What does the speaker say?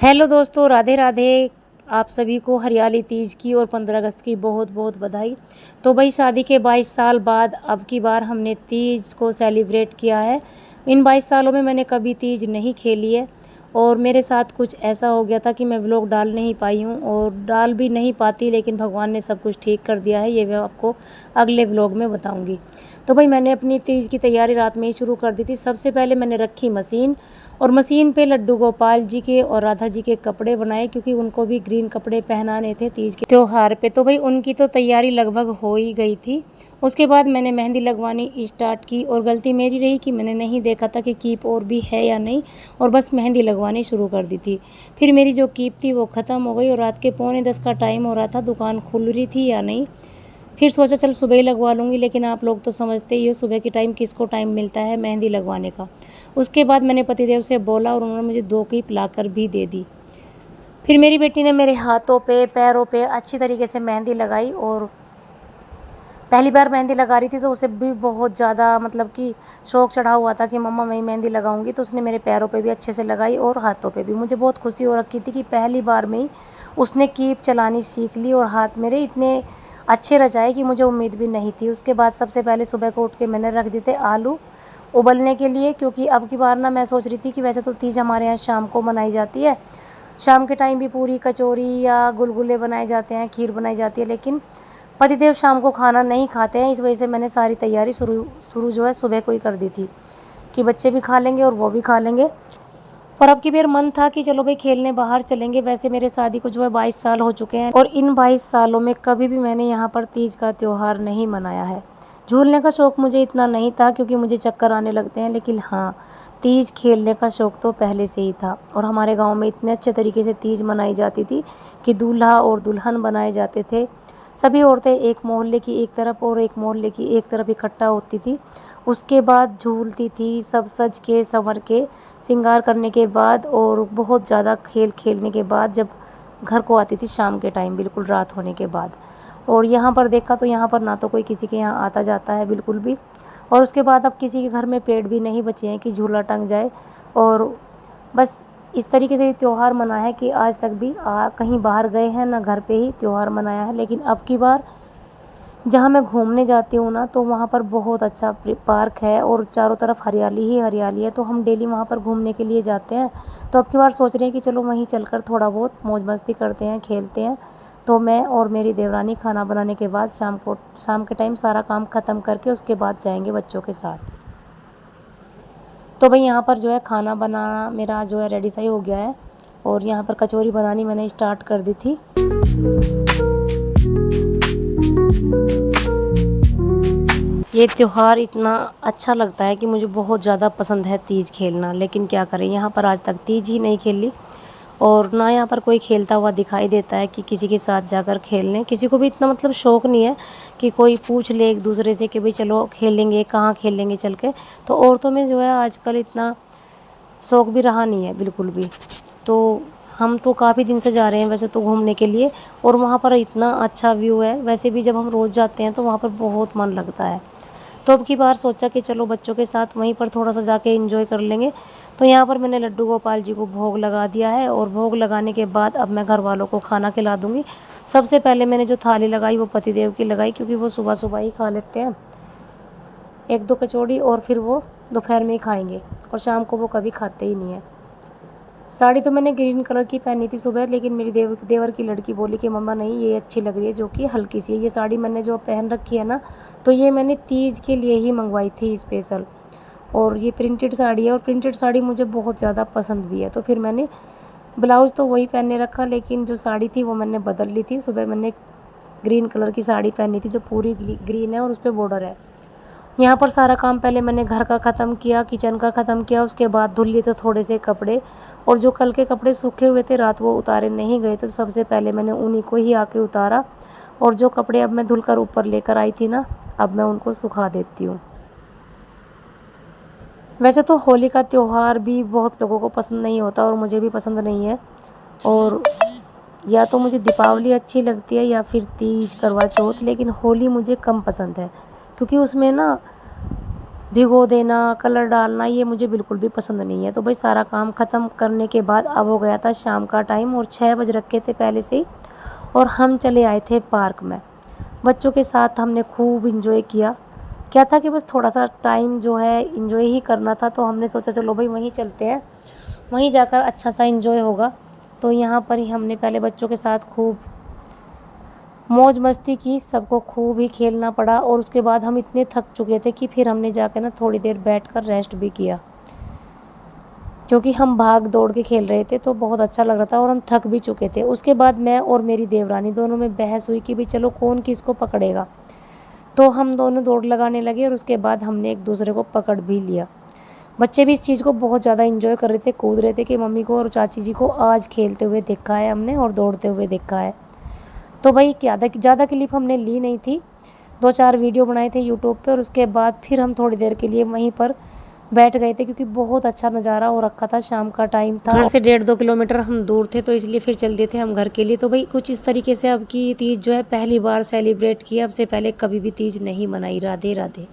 Hello दोस्तों, राधे राधे। आप सभी को हरियाली तीज की और 15 अगस्त की बहुत बहुत बधाई। तो भाई, शादी के 22 साल बाद अब की बार हमने तीज को सेलिब्रेट किया है। इन 22 सालों में मैंने कभी तीज नहीं खेली है और मेरे साथ कुछ ऐसा हो गया था कि मैं व्लॉग डाल नहीं पाई हूँ और डाल भी नहीं पाती, लेकिन भगवान ने सब कुछ ठीक कर दिया है। ये मैं आपको अगले व्लॉग में बताऊँगी। तो भाई, मैंने अपनी तीज की तैयारी रात में ही शुरू कर दी थी। सबसे पहले मैंने रखी मशीन और मशीन पे लड्डू गोपाल जी के और राधा जी के कपड़े बनाए, क्योंकि उनको भी ग्रीन कपड़े पहनाने थे तीज के त्योहार पे। तो भाई, उनकी तो तैयारी लगभग हो ही गई थी। उसके बाद मैंने मेहंदी लगवानी स्टार्ट की और गलती मेरी रही कि मैंने नहीं देखा था कि कीप और भी है या नहीं, और बस मेहंदी लगवानी शुरू कर दी थी। फिर मेरी जो कीप थी वो ख़त्म हो गई और रात के 9:45 का टाइम हो रहा था। दुकान खुल रही थी या नहीं, फिर सोचा चल सुबह ही लगवा लूँगी, लेकिन आप लोग तो समझते ही हो सुबह के टाइम किसको टाइम मिलता है मेहंदी लगवाने का। उसके बाद मैंने पतिदेव से बोला और उन्होंने मुझे 2 कीप लाकर भी दे दी। फिर मेरी बेटी ने मेरे हाथों पे पैरों पे अच्छी तरीके से मेहंदी लगाई और पहली बार मेहंदी लगा रही थी तो उसे भी बहुत ज़्यादा मतलब कि शौक चढ़ा हुआ था कि मम्मा मैं मेहंदी लगाऊंगी। तो उसने मेरे पैरों पे भी अच्छे से लगाई और हाथों पे भी। मुझे बहुत खुशी हो रखी थी कि पहली बार में ही उसने कीप चलानी सीख ली और हाथ मेरे इतने अच्छे रचाए कि मुझे उम्मीद भी नहीं थी। उसके बाद सबसे पहले सुबह को उठ के मैंने रख दिए थे आलू उबलने के लिए, क्योंकि अब की बार ना मैं सोच रही थी कि वैसे तो तीज हमारे यहाँ शाम को मनाई जाती है, शाम के टाइम भी पूरी कचौरी या गुलगुले बनाए जाते हैं, खीर बनाई जाती है, लेकिन पतिदेव शाम को खाना नहीं खाते हैं। इस वजह से मैंने सारी तैयारी शुरू जो है सुबह को ही कर दी थी कि बच्चे भी खा लेंगे और वो भी खा लेंगे। और अब की बार मन था कि चलो भाई खेलने बाहर चलेंगे। वैसे मेरे शादी को जो है 22 साल हो चुके हैं और इन 22 सालों में कभी भी मैंने यहाँ पर तीज का त्यौहार नहीं मनाया है। झूलने का शौक़ मुझे इतना नहीं था क्योंकि मुझे चक्कर आने लगते हैं, लेकिन हाँ, तीज खेलने का शौक़ तो पहले से ही था। और हमारे गाँव में इतने अच्छे तरीके से तीज मनाई जाती थी कि दूल्हा और दुल्हन बनाए जाते थे। सभी औरतें एक मोहल्ले की एक तरफ और एक मोहल्ले की एक तरफ इकट्ठा होती थी। उसके बाद झूलती थी, सब सज के संवर के श्रृंगार करने के बाद और बहुत ज़्यादा खेल खेलने के बाद जब घर को आती थी शाम के टाइम, बिल्कुल रात होने के बाद। और यहाँ पर देखा तो यहाँ पर ना तो कोई किसी के यहाँ आता जाता है बिल्कुल भी, और उसके बाद अब किसी के घर में पेड़ भी नहीं बचे हैं कि झूला टंग जाए। और बस इस तरीके से त्यौहार मना है कि आज तक भी कहीं बाहर गए हैं ना, घर पे ही त्यौहार मनाया है। लेकिन अब की बार जहाँ मैं घूमने जाती हूँ ना, तो वहाँ पर बहुत अच्छा पार्क है और चारों तरफ हरियाली ही हरियाली है, तो हम डेली वहाँ पर घूमने के लिए जाते हैं। तो अब की बार सोच रहे हैं कि चलो वहीं चलकर थोड़ा बहुत मौज मस्ती करते हैं, खेलते हैं। तो मैं और मेरी देवरानी खाना बनाने के बाद शाम के टाइम सारा काम ख़त्म करके उसके बाद जाएंगे बच्चों के साथ। तो भाई, यहाँ पर जो है खाना बनाना मेरा जो है रेडी सही हो गया है और यहाँ पर कचौरी बनानी मैंने स्टार्ट कर दी थी। ये त्यौहार इतना अच्छा लगता है कि मुझे बहुत ज़्यादा पसंद है तीज खेलना, लेकिन क्या करें, यहाँ पर आज तक तीज ही नहीं खेली और ना यहाँ पर कोई खेलता हुआ दिखाई देता है कि किसी के साथ जाकर खेल लें। किसी को भी इतना मतलब शौक़ नहीं है कि कोई पूछ ले एक दूसरे से कि भाई चलो खेलेंगे, कहाँ खेलेंगे चल के। तो औरतों में जो है आजकल इतना शौक़ भी रहा नहीं है बिल्कुल भी। तो हम तो काफ़ी दिन से जा रहे हैं वैसे तो घूमने के लिए, और वहाँ पर इतना अच्छा व्यू है। वैसे भी जब हम रोज़ जाते हैं तो वहाँ पर बहुत मन लगता है। तो अब की बार सोचा कि चलो बच्चों के साथ वहीं पर थोड़ा सा जाके एंजॉय कर लेंगे। तो यहाँ पर मैंने लड्डू गोपाल जी को भोग लगा दिया है और भोग लगाने के बाद अब मैं घर वालों को खाना खिला दूँगी। सबसे पहले मैंने जो थाली लगाई वो पतिदेव की लगाई, क्योंकि वो सुबह सुबह ही खा लेते हैं 1-2 कचौड़ी, और फिर वो दोपहर में ही खाएंगे और शाम को वो कभी खाते ही नहीं है। साड़ी तो मैंने ग्रीन कलर की पहनी थी सुबह, लेकिन मेरी देवर की लड़की बोली कि मम्मा नहीं, ये अच्छी लग रही है, जो कि हल्की सी है। ये साड़ी मैंने जो पहन रखी है ना, तो ये मैंने तीज के लिए ही मंगवाई थी स्पेशल, और ये प्रिंटेड साड़ी है और प्रिंटेड साड़ी मुझे बहुत ज़्यादा पसंद भी है। तो फिर मैंने ब्लाउज़ तो वही पहने रखा, लेकिन जो साड़ी थी वो मैंने बदल ली थी। सुबह मैंने ग्रीन कलर की साड़ी पहनी थी जो पूरी ग्रीन है और उस पर बॉर्डर है। यहाँ पर सारा काम पहले मैंने घर का ख़त्म किया, किचन का ख़त्म किया, उसके बाद धुल लिए थे थोड़े से कपड़े, और जो कल के कपड़े सूखे हुए थे रात वो उतारे नहीं गए थे, तो सबसे पहले मैंने उन्हीं को ही आके उतारा। और जो कपड़े अब मैं धुलकर ऊपर लेकर आई थी ना, अब मैं उनको सुखा देती हूँ। वैसे तो होली का त्यौहार भी बहुत लोगों को पसंद नहीं होता और मुझे भी पसंद नहीं है, और या तो मुझे दीपावली अच्छी लगती है या फिर तीज, करवा चौथ, लेकिन होली मुझे कम पसंद है क्योंकि उसमें ना भिगो देना, कलर डालना, ये मुझे बिल्कुल भी पसंद नहीं है। तो भाई सारा काम ख़त्म करने के बाद अब हो गया था शाम का टाइम और 6 बज रखे थे पहले से ही, और हम चले आए थे पार्क में। बच्चों के साथ हमने खूब इंजॉय किया। क्या था कि बस थोड़ा सा टाइम जो है इंजॉय ही करना था, तो हमने सोचा चलो भाई वहीं चलते हैं, वहीं जाकर अच्छा सा इंजॉय होगा। तो यहाँ पर ही हमने पहले बच्चों के साथ खूब मौज मस्ती की, सबको खूब ही खेलना पड़ा। और उसके बाद हम इतने थक चुके थे कि फिर हमने जाकर ना थोड़ी देर बैठकर रेस्ट भी किया, क्योंकि हम भाग दौड़ के खेल रहे थे तो बहुत अच्छा लग रहा था और हम थक भी चुके थे। उसके बाद मैं और मेरी देवरानी दोनों में बहस हुई कि भाई चलो कौन किसको पकड़ेगा। तो हम दोनों दौड़ लगाने लगे और उसके बाद हमने एक दूसरे को पकड़ भी लिया। बच्चे भी इस चीज़ को बहुत ज़्यादा एंजॉय कर रहे थे, कूद रहे थे कि मम्मी को और चाची जी को आज खेलते हुए देखा है हमने और दौड़ते हुए देखा है। तो भाई ज़्यादा क्लिप हमने ली नहीं थी, 2-4 वीडियो बनाए थे यूट्यूब पे, और उसके बाद फिर हम थोड़ी देर के लिए वहीं पर बैठ गए थे, क्योंकि बहुत अच्छा नज़ारा हो रखा था, शाम का टाइम था। घर से 1.5-2 किलोमीटर हम दूर थे, तो इसलिए फिर चल दिए थे हम घर के लिए। तो भाई कुछ इस तरीके से अब की तीज जो है पहली बार सेलिब्रेट किया, अब से पहले कभी भी तीज नहीं मनाई। राधे राधे।